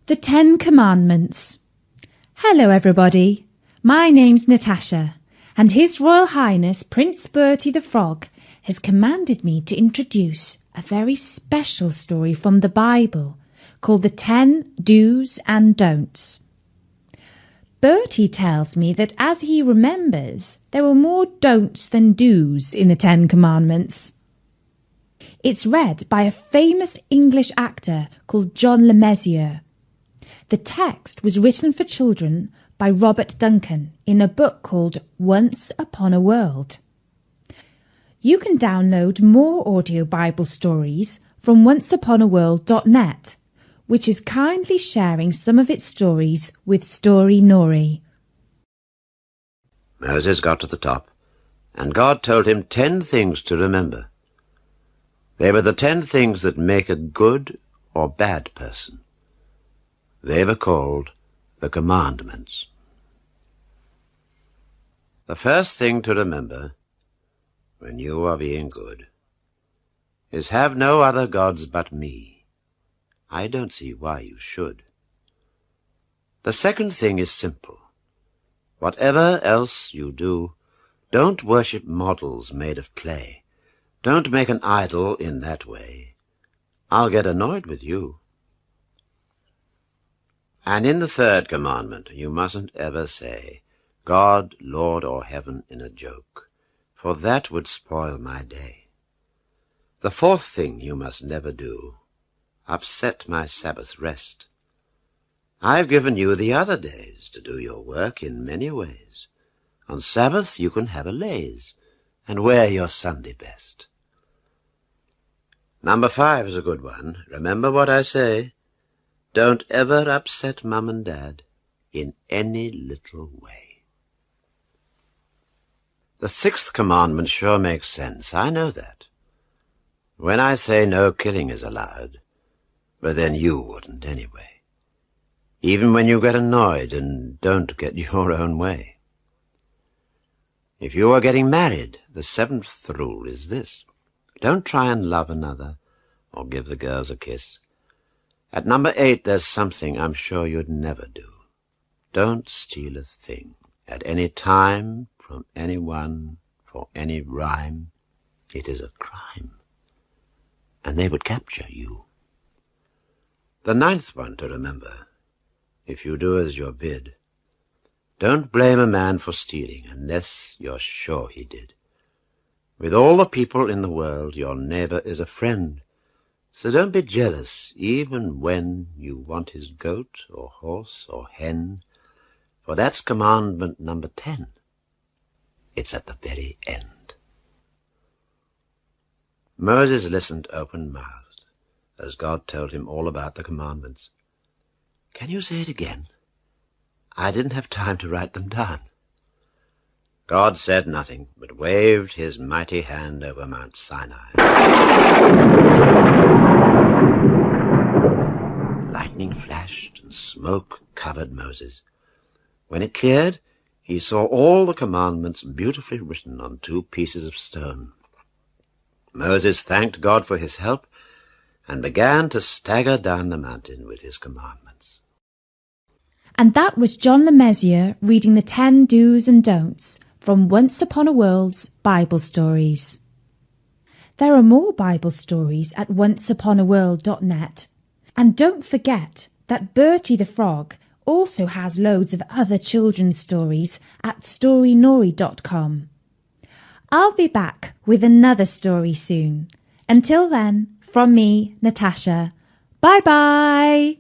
The 10 Commandments. Hello everybody, my name's Natasha, and His Royal Highness Prince Bertie the Frog has commanded me to introduce a very special story from the Bible called the 10 Do's and Don'ts. Bertie tells me that as he remembers, there were more don'ts than do's in the 10 Commandments. It's read by a famous English actor called John Le Mesurier. The text was written for children by Robert Duncan in a book called Once Upon a World. You can download more audio Bible stories from onceuponaworld.net, which is kindly sharing some of its stories with Story Nori. Moses got to the top, and God told him 10 things to remember. They were the 10 things that make a good or bad person. They were called the Commandments. The first thing to remember, when you are being good, is have no other gods but me. I don't see why you should. The second thing is simple. Whatever else you do, don't worship models made of clay. Don't make an idol in that way. I'll get annoyed with you. And in the third commandment, you mustn't ever say, God, Lord, or heaven in a joke, for that would spoil my day. The fourth thing you must never do, upset my Sabbath rest. I've given you the other days to do your work in many ways. On Sabbath you can have a laze and wear your Sunday best. Number 5 is a good one. Remember what I say. Don't ever upset Mum and Dad in any little way. The 6th commandment sure makes sense. I know that. When I say no killing is allowed, but then you wouldn't anyway. Even when you get annoyed and don't get your own way. If you are getting married, the 7th rule is this. Don't try and love another or give the girls a kiss. At number 8, there's something I'm sure you'd never do. Don't steal a thing at any time from anyone for any rhyme. It is a crime, and they would capture you. The 9th one to remember, if you do as you're bid, don't blame a man for stealing unless you're sure he did. With all the people in the world, your neighbor is a friend. So don't be jealous even when you want his goat or horse or hen, for that's commandment number 10. It's at the very end. Moses listened open-mouthed as God told him all about the commandments. Can you say it again? I didn't have time to write them down. God said nothing, but waved his mighty hand over Mount Sinai. Lightning flashed and smoke covered Moses. When it cleared, he saw all the commandments beautifully written on 2 pieces of stone. Moses thanked God for his help and began to stagger down the mountain with his commandments. And that was John Le Mesurier reading the 10 Do's and Don'ts from Once Upon a World's Bible Stories. There are more Bible stories at onceuponaworld.net. And don't forget that Bertie the Frog also has loads of other children's stories at storynori.com. I'll be back with another story soon. Until then, from me, Natasha, bye-bye!